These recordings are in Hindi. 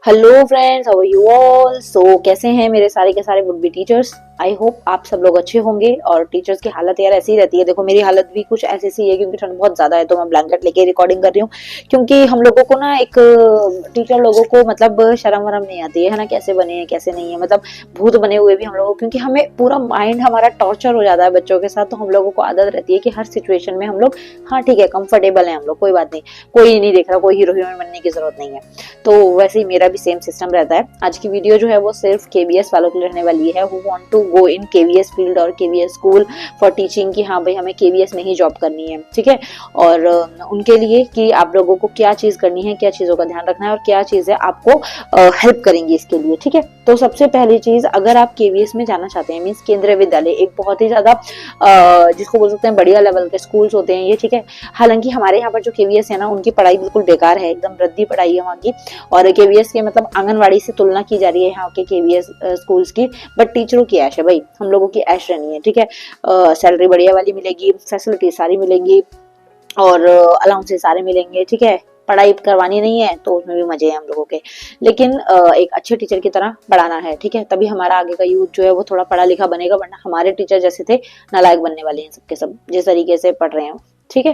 Hello friends, how are you all. So कैसे हैं मेरे सारे के सारे would be teachers. I hope आप सब लोग अच्छे होंगे। और टीचर्स की हालत यार ऐसी ही रहती है। देखो मेरी हालत भी कुछ ऐसी सी है क्योंकि ठंड बहुत ज्यादा है, तो मैं ब्लैंकेट लेके रिकॉर्डिंग कर रही हूँ। क्योंकि हम लोगों को ना एक टीचर लोगों को मतलब शर्म वरम नहीं आती है ना, कैसे बने हैं कैसे नहीं है, मतलब भूत बने हुए भी हम लोगों, क्योंकि हमें पूरा माइंड हमारा टॉर्चर हो जाता है बच्चों के साथ। तो हम लोगों को आदत रहती है कि हर सिचुएशन में हम लोग हाँ ठीक है कंफर्टेबल है, हम लोग कोई बात नहीं, कोई नहीं देख रहा, कोई हीरो हीरोइन बनने की जरूरत नहीं है। तो वैसे ही मेरा भी सेम सिस्टम रहता है। आज की वीडियो जो है वो सिर्फ केवीएस वालों के लिए रहने वाली है, who want to go in KVS field और केवीएस स्कूल फॉर टीचिंग, कि हाँ भाई हमें केवीएस में ही जॉब करनी है, ठीक है। और उनके लिए कि आप लोगों को क्या चीज करनी है, क्या चीजों का ध्यान रखना है और क्या चीजें आपको हेल्प करेंगी इसके लिए, ठीक है। तो सबसे पहली चीज, अगर आप केवीएस में जाना चाहते हैं, मीन्स केंद्रीय विद्यालय, एक बहुत ही ज्यादा जिसको बोल सकते हैं बढ़िया लेवल के स्कूल्स होते हैं ये, ठीक है। हालांकि हमारे यहाँ पर जो केवीएस है ना, उनकी पढ़ाई बिल्कुल बेकार है, एकदम रद्दी पढ़ाई है वहाँ की। और केवीएस के मतलब आंगनवाड़ी से तुलना की जा रही है यहाँ के केवीएस स्कूल्स की। बट टीचरों की ऐश है भाई, हम लोगों की ऐश रहनी है, ठीक है। सैलरी बढ़िया वाली मिलेगी, फैसिलिटी सारी मिलेंगी और अलाउंसेस सारे मिलेंगे, ठीक है। पढ़ाई करवानी नहीं है तो उसमें भी मजे हैं हम लोगों के। लेकिन एक अच्छे टीचर की तरह पढ़ाना है, ठीक है। तभी हमारा आगे का यूथ जो है वो थोड़ा पढ़ा लिखा बनेगा, वरना हमारे टीचर जैसे थे नालायक बनने वाले हैं सबके सब, जिस तरीके से पढ़ रहे हैं, ठीक है।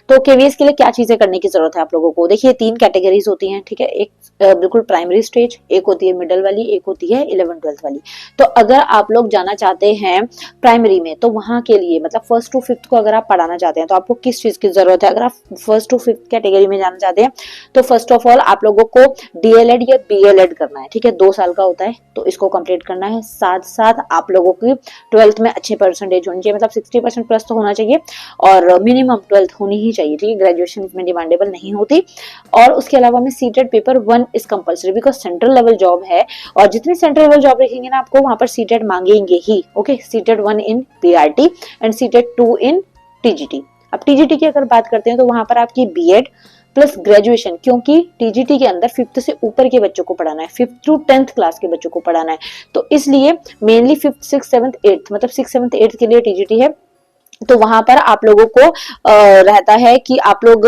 तो केवीएस के लिए क्या चीजें करने की जरूरत है आप लोगों को, देखिए 3 कैटेगरीज होती हैं, ठीक है। एक बिल्कुल प्राइमरी स्टेज, एक होती है मिडिल वाली, एक होती है 11th-12th वाली। तो अगर आप लोग जाना चाहते हैं प्राइमरी में, तो वहां के लिए मतलब 1st to 5th को अगर आप पढ़ाना चाहते हैं तो आपको किस चीज की जरूरत है। अगर आप 1st to 5th कैटेगरी में जाना चाहते हैं तो फर्स्ट ऑफ ऑल आप लोगों को डीएलएड या बीएलएड करना है, ठीक है। 2 साल का होता है तो इसको कंप्लीट करना है। साथ साथ आप लोगों की 12th में अच्छे परसेंटेज होनी चाहिए, मतलब 60% प्लस तो होना चाहिए और मिनिमम 12th होनी ही चाहिए, ठीक है। ग्रेजुएशन इसमें डिमांडेबल नहीं होती। और उसके अलावा में CTET paper 1 is compulsory, because central level job है और जितनी सेंट्रल लेवल जॉब रखेंगे ना आपको वहां पर सीटेट मांगेंगे ही, okay. CTET 1 in PRT and CTET 2 in TGT. अब टीजीटी की अगर बात करते हैं तो वहां पर आपकी बीएड प्लस ग्रेजुएशन, क्योंकि टीजीटी के अंदर 5th से ऊपर के बच्चों को पढ़ाना है, 5th to 10th क्लास के बच्चों को पढ़ाना है। तो इसलिए mainly 5th 6th 7th 8th, मतलब 6th 7th 8th के लिए टीजीटी है। तो वहां पर आप लोगों को रहता है कि आप लोग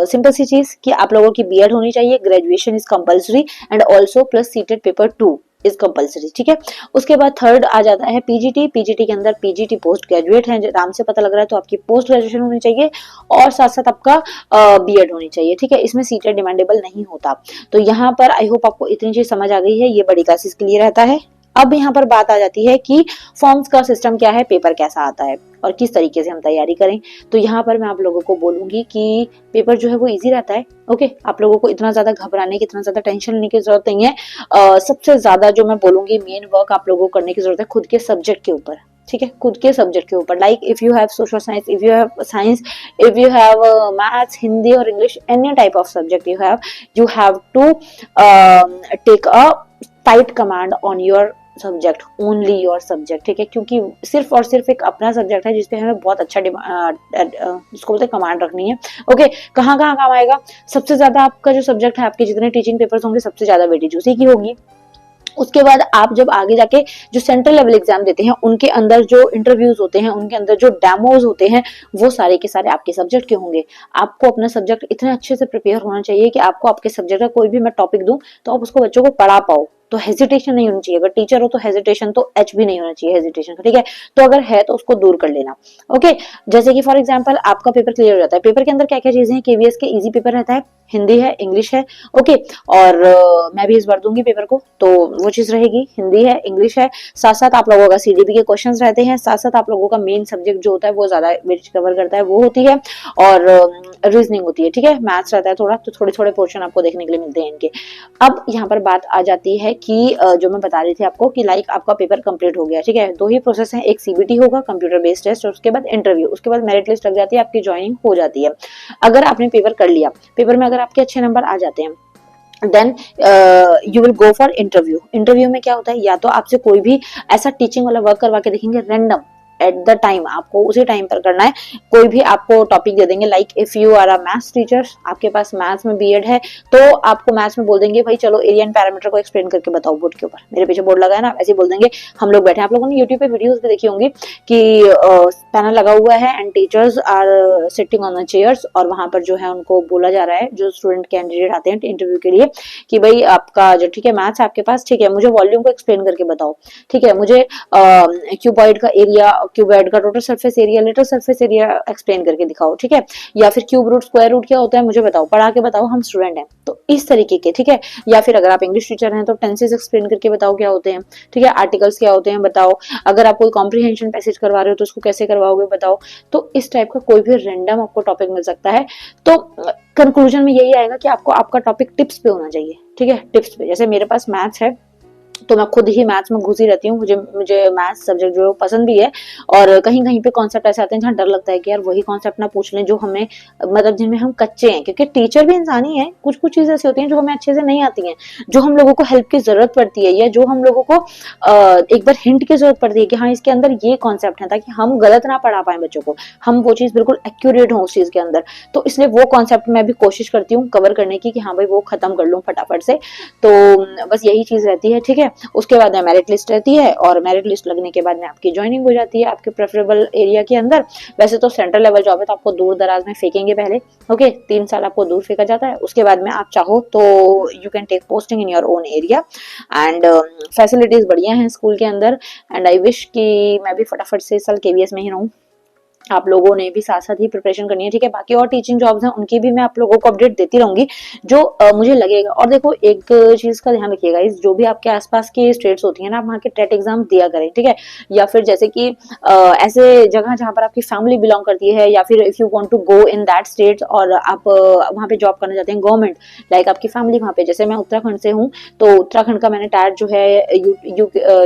सिंपल सी चीज कि आप लोगों की बीएड होनी चाहिए, graduation is compulsory and also plus CTET paper 2 is compulsory, ठीक है। उसके बाद थर्ड आ जाता है पीजीटी। पीजीटी के अंदर पीजीटी पोस्ट ग्रेजुएट है, नाम से पता लग रहा है, तो आपकी पोस्ट ग्रेजुएशन होनी चाहिए और साथ साथ आपका बीएड होनी चाहिए, ठीक है। इसमें सीटेट डिमांडेबल नहीं होता। तो यहाँ पर आई होप आपको इतनी चीज समझ आ गई है, ये बड़ी क्लासेस के लिए रहता है। अब यहाँ पर बात आ जाती है कि फॉर्म्स का सिस्टम क्या है, पेपर कैसा आता है और किस तरीके से हम तैयारी करें। तो यहाँ पर मैं आप लोगों को बोलूंगी कि पेपर जो है वो इजी रहता है, ओके। आप लोगों को इतना ज्यादा घबराने की, इतना ज्यादा टेंशन लेने की जरूरत नहीं है। सबसे ज्यादा जो मैं बोलूंगी मेन वर्क आप लोगों को करने की जरूरत है खुद के सब्जेक्ट के ऊपर, ठीक है। खुद के सब्जेक्ट के ऊपर, like if you have social science, if you have science, if you have maths, Hindi और English, any type of subject you have to take a tight command on your subject, only your subject, ठीक है। क्योंकि सिर्फ और सिर्फ एक अपना सब्जेक्ट है जिसपे हमें बहुत अच्छा जिसको बोलते हैं कमांड रखनी है, ओके। कहाँ कहाँ काम आएगा, सबसे ज्यादा आपका जो सब्जेक्ट है, आपके जितने टीचिंग पेपर्स होंगे सबसे ज्यादा वेटेज उसी की होगी। उसके बाद आप जब आगे जाके जो सेंट्रल लेवल एग्जाम देते हैं उनके अंदर जो इंटरव्यूज होते हैं, उनके अंदर जो डेमोज होते हैं, वो सारे के सारे आपके सब्जेक्ट के होंगे। आपको अपना सब्जेक्ट इतने अच्छे से प्रिपेयर होना चाहिए कि आपको आपके सब्जेक्ट का कोई भी मैं टॉपिक दूं तो आप उसको बच्चों को पढ़ा पाओ। तो हेजिटेशन नहीं होनी चाहिए, अगर टीचर हो तो हेजिटेशन तो एच भी नहीं होना चाहिए हेजिटेशन का, ठीक है। तो अगर है तो उसको दूर कर लेना, ओके। जैसे कि फॉर एग्जांपल आपका पेपर क्लियर हो जाता है, पेपर के अंदर क्या क्या चीजें हैं, केवीएस के इजी पेपर रहता है, हिंदी है, इंग्लिश है, ओके। और मैं भी इस बार दूंगी पेपर को, तो वो चीज रहेगी, हिंदी है, इंग्लिश है। साथ साथ आप लोगों का सीडीपी के क्वेश्चंस रहते हैं, साथ साथ आप लोगों का मेन सब्जेक्ट जो होता है वो ज्यादा वेटेज कवर करता है, वो होती है। और रीजनिंग होती है, ठीक है। मैथ्स रहता है थोड़ा, तो थोड़े थोड़े पोर्शन आपको देखने के लिए मिलते हैं इनके। अब यहाँ पर बात आ जाती है कि जो मैं बता रही थी आपको कि लाइक आपका पेपर कंप्लीट हो गया, ठीक है। 2 ही प्रोसेस है, एक सीबीटी होगा कंप्यूटर बेस्ड टेस्ट और उसके बाद इंटरव्यू, उसके बाद मेरिट लिस्ट लग जाती है, आपकी ज्वाइनिंग हो जाती है। अगर आपने पेपर कर लिया, पेपर में अगर आपके अच्छे नंबर आ जाते हैं, then you will go for interview. Interview में क्या होता है, या तो आपसे कोई भी ऐसा टीचिंग वाला वर्क करवा के देखेंगे रैंडम, एट द टाइम, आपको उसी टाइम पर करना है। कोई भी आपको टॉपिक दे देंगे, like if you are a maths teacher, आपके पास मैथ्स में बीएड है, तो आपको मैथ्स में बोल देंगे भाई चलो एरिया एंड पैरामीटर को एक्सप्लेन करके बताओ बोर्ड के ऊपर, मेरे पीछे बोर्ड लगा है ना, ऐसे बोल देंगे। हम लोग बैठे, आप लोगों ने यूट्यूब पे वीडियोस भी देखी होंगी कि पैनल लगा हुआ है and teachers are sitting on the chairs, और वहां पर जो है उनको बोला जा रहा है, जो स्टूडेंट कैंडिडेट आते हैं इंटरव्यू के लिए, कि भाई आपका जो ठीक है मैथ्स आपके पास ठीक है, मुझे वॉल्यूम को एक्सप्लेन करके बताओ, ठीक है, मुझे क्यूबॉइड का एरिया, क्यूबॉइड का total surface area, little surface area explain करके दिखाओ, ठीक है, या फिर क्यूब रूट स्क्वायर रूट क्या होता है मुझे बताओ, पढ़ा के बताओ, हम स्टूडेंट हैं। तो इस तरीके के, ठीक है, या फिर अगर आप इंग्लिश टीचर हैं तो टेंसेस एक्सप्लेन करके बताओ क्या होते हैं, ठीक है, आर्टिकल्स क्या होते हैं बताओ, अगर आप कोई कॉम्प्रिहेंशन पैसेज करवा रहे हो तो उसको कैसे करवाओगे बताओ। तो इस टाइप का कोई भी रैंडम आपको टॉपिक मिल सकता है। तो कंक्लूजन में यही आएगा कि आपको आपका टॉपिक टिप्स पे होना चाहिए, ठीक है, टिप्स पे। जैसे मेरे पास मैथ्स है तो मैं खुद ही मैथ्स में घुसी रहती हूँ, मुझे मैथ्स सब्जेक्ट जो है वो पसंद भी है, और कहीं कहीं पे कॉन्सेप्ट ऐसे आते हैं जहाँ डर लगता है कि यार वही कॉन्सेप्ट ना पूछ लें जो हमें, मतलब जिनमें हम कच्चे हैं, क्योंकि टीचर भी इंसान ही है, कुछ कुछ चीजें ऐसी होती हैं जो हमें अच्छे से नहीं आती हैं, जो हम लोगों को हेल्प की जरूरत पड़ती है, या जो हम लोगों को एक बार हिंट की जरूरत पड़ती है कि हाँ इसके अंदर ये कॉन्सेप्ट है, ताकि हम गलत ना पढ़ा पाए बच्चों को, हम वो चीज बिल्कुल एक्यूरेट हो उस चीज के अंदर। तो इसलिए वो कॉन्सेप्ट मैं भी कोशिश करती हूँ कवर करने की, कि हाँ भाई वो खत्म कर लूँ फटाफट से। तो बस यही चीज रहती है, ठीक है। उसके बाद में मेरिट लिस्ट रहती है, और मेरिट लिस्ट लगने के बाद में आपकी ज्वाइनिंग हो जाती है आपके प्रेफरेबल एरिया के अंदर। वैसे तो सेंट्रल लेवल जॉब है तो आपको दूर दराज में फेंकेंगे पहले, ओके, 3 साल आपको दूर फेंका जाता है। उसके बाद में आप चाहो तो you can take posting in your own area, and facilities बढ़िया हैं स्कूल के अंदर। एंड आई विश कि मैं भी फटाफट से इस साल केवीएस में ही रहूं। आप लोगों ने भी साथ साथ ही प्रिपरेशन करनी है, ठीक है। बाकी और टीचिंग जॉब्स हैं उनकी भी मैं आप लोगों को अपडेट देती रहूंगी जो मुझे लगेगा। और देखो एक चीज का ध्यान रखिएगा, इस जो भी आपके आसपास की स्टेट्स होती है ना, आप वहाँ के टेट एग्जाम दिया करें, ठीक है। या फिर जैसे कि ऐसे जगह जहाँ पर आपकी फैमिली बिलोंग करती है, या फिर if you want to go in that state और आप वहाँ पे जॉब करना चाहते हैं गवर्नमेंट, लाइक आपकी फैमिली वहाँ पे, जैसे मैं उत्तराखंड से हूँ तो उत्तराखंड का मैंने टैट जो है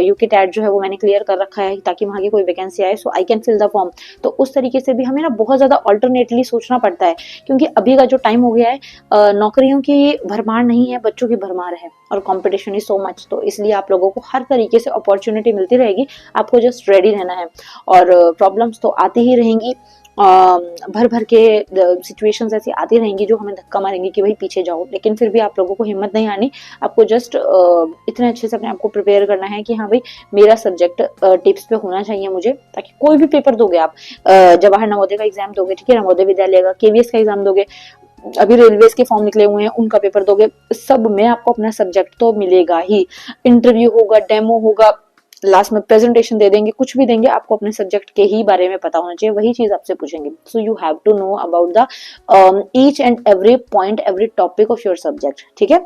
यूके टैट जो है वो मैंने क्लियर कर रखा है, ताकि वहाँ की कोई वैकेंसी आए so I can fill the form. तो उस तरीके से भी हमें ना बहुत ज्यादा अल्टरनेटली सोचना पड़ता है, क्योंकि अभी का जो टाइम हो गया है नौकरियों की भरमार नहीं है, बच्चों की भरमार है, और कंपटीशन इज सो मच। तो इसलिए आप लोगों को हर तरीके से अपॉर्चुनिटी मिलती रहेगी, आपको जस्ट रेडी रहना है। और प्रॉब्लम्स तो आती ही रहेंगी, भर भर के सिचुएशंस ऐसी आती रहेंगी जो हमें धक्का मारेंगी कि भाई पीछे जाओ, लेकिन फिर भी आप लोगों को हिम्मत नहीं आनी। आपको जस्ट इतने अच्छे से अपने आप को प्रिपेयर करना है कि हाँ भाई मेरा सब्जेक्ट टिप्स पे होना चाहिए मुझे, ताकि कोई भी पेपर दोगे आप, जवाहर नवोदय का एग्जाम दोगे, ठीक है, नवोदय विद्यालय का, केवीएस का एग्जाम दोगे, अभी रेलवेज के फॉर्म निकले हुए हैं उनका पेपर दोगे, सब में आपको अपना सब्जेक्ट तो मिलेगा ही। इंटरव्यू होगा, डेमो होगा, लास्ट में प्रेजेंटेशन दे देंगे, कुछ भी देंगे, आपको अपने सब्जेक्ट के ही बारे में पता होना चाहिए, वही चीज आपसे पूछेंगे। So you have to know about the each and every point, every topic of your subject, ठीक है।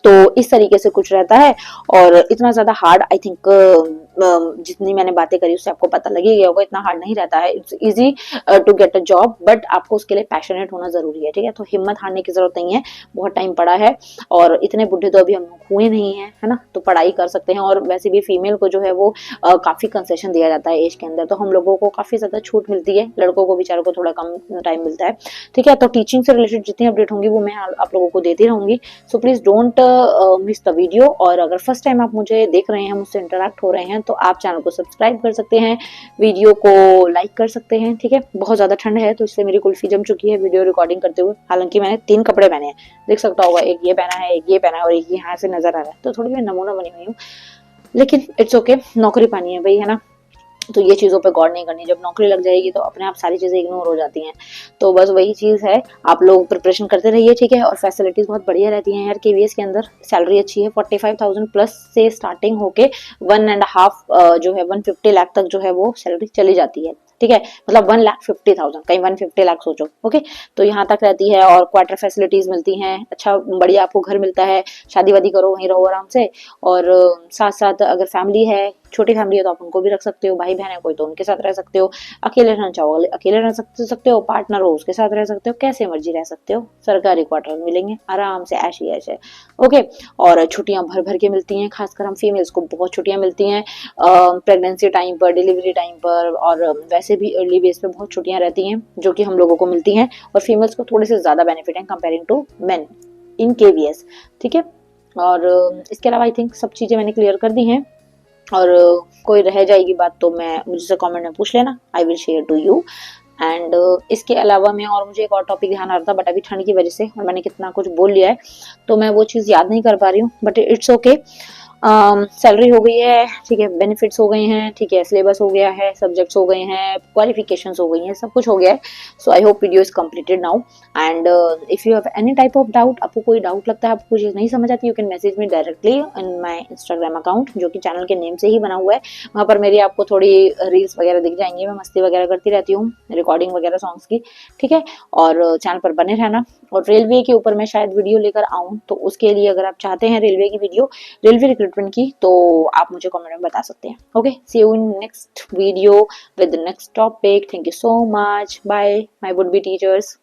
तो इस तरीके से कुछ रहता है, और इतना ज्यादा हार्ड आई थिंक जितनी मैंने बातें करी उससे आपको पता लगी गया होगा, इतना हार्ड नहीं रहता है। It's easy to get a job, but आपको उसके लिए पैशनेट होना जरूरी है, ठीक है। तो हिम्मत हारने की जरूरत नहीं है, बहुत टाइम पड़ा है, और इतने बुढ़े तो अभी हम लोग हुए नहीं है, है ना, तो पढ़ाई कर सकते हैं। और वैसे भी फीमेल को जो है वो काफी कंसेशन दिया जाता है एज के अंदर, तो हम लोगों को काफी ज्यादा छूट मिलती है, लड़कों को बेचारों को थोड़ा कम टाइम मिलता है, ठीक है। तो टीचिंग से रिलेटेड जितनी अपडेट होंगी वो मैं आप लोगों को देती रहूंगी। So please don't miss the video. और अगर फर्स्ट टाइम आप मुझे देख रहे हैं, मुझसे इंटरेक्ट हो रहे हैं, तो आप चैनल को सब्सक्राइब कर सकते हैं, वीडियो को लाइक कर सकते हैं, ठीक है। बहुत ज्यादा ठंड है तो इसलिए मेरी कुल्फी जम चुकी है वीडियो रिकॉर्डिंग करते हुए, हालांकि मैंने 3 कपड़े पहने हैं, देख सकता होगा, एक ये पहना है, एक ये पहना है, और एक यहाँ से नजर आ रहा है, तो थोड़ी मैं नमूना बनी हुई हूँ, लेकिन इट्स ओके, नौकरी पानी है भाई, है ना। तो ये चीजों पे गौर नहीं करनी, जब नौकरी लग जाएगी तो अपने आप सारी चीजें इग्नोर हो जाती हैं। तो बस वही चीज है, आप लोग प्रिपरेशन करते रहिए, ठीक है। और फैसिलिटीज बहुत बढ़िया रहती हैं यार केवीएस के अंदर, सैलरी अच्छी है, 45,000 प्लस से स्टार्टिंग होके 1.5 जो है 150 लाख तक जो है वो सैलरी चली जाती है, ठीक है। मतलब 1,50,000, कहीं 150 लाख सोचो, ओके। तो यहाँ तक रहती है, और क्वार्टर फैसिलिटीज मिलती हैं, अच्छा बढ़िया आपको घर मिलता है, शादी वादी करो वहीं रहो आराम से। और साथ साथ अगर फैमिली है, छोटी फैमिली है तो आप उनको भी रख सकते हो, भाई बहन है कोई तो उनके साथ रह सकते हो, अकेले रहना चाहो अकेले रह सकते हो, पार्टनर हो उसके साथ रह सकते हो, कैसे मर्जी रह सकते हो, सरकारी क्वार्टर मिलेंगे आराम से, ऐश ही ऐश है, ओके। और छुट्टियां भर भर के मिलती हैं, खासकर हम फीमेल्स को बहुत छुट्टियां मिलती हैं, प्रेगनेंसी टाइम पर, डिलीवरी टाइम पर, और वैसे भी अर्ली बेस पे बहुत छुट्टियां रहती हैं जो कि हम लोगों को मिलती हैं, और फीमेल्स को थोड़े से ज्यादा बेनिफिट है comparing to men in KVS, ठीक है। और इसके अलावा आई थिंक सब चीजें मैंने क्लियर कर दी हैं। और कोई रह जाएगी बात तो मैं मुझसे कमेंट में पूछ लेना, I will share to you. And इसके अलावा मैं और मुझे एक और टॉपिक ध्यान आ रहा था बट अभी ठंड की वजह से और मैंने कितना कुछ बोल लिया है तो मैं वो चीज़ याद नहीं कर पा रही हूँ, बट इट्स ओके। सैलरी हो गई है, ठीक है, बेनिफिट्स हो गए हैं, ठीक है, सिलेबस हो गया है, सब्जेक्ट्स हो गए हैं, क्वालिफिकेशंस हो गई हैं, सब कुछ हो गया है। So I hope video is completed now. And if you have any type of doubt, आपको कोई डाउट लगता है, आपको कोई चीज़ नहीं समझ आती, you can message me directly in my Instagram account जो कि चैनल के नेम से ही बना हुआ है। वहाँ पर मेरी आपको थोड़ी रील्स वगैरह दिख जाएंगी, मैं मस्ती वगैरह करती रहती हूँ, रिकॉर्डिंग वगैरह सॉन्ग्स की, ठीक है। और चैनल पर बने रहना। और रेलवे के ऊपर मैं शायद वीडियो लेकर आऊँ, तो उसके लिए अगर आप चाहते हैं रेलवे की वीडियो, रेलवे रिक्रूटमेंट की, तो आप मुझे कमेंट में बता सकते हैं। Okay, see you in next video with the next topic. Thank you so much, bye my would be teachers.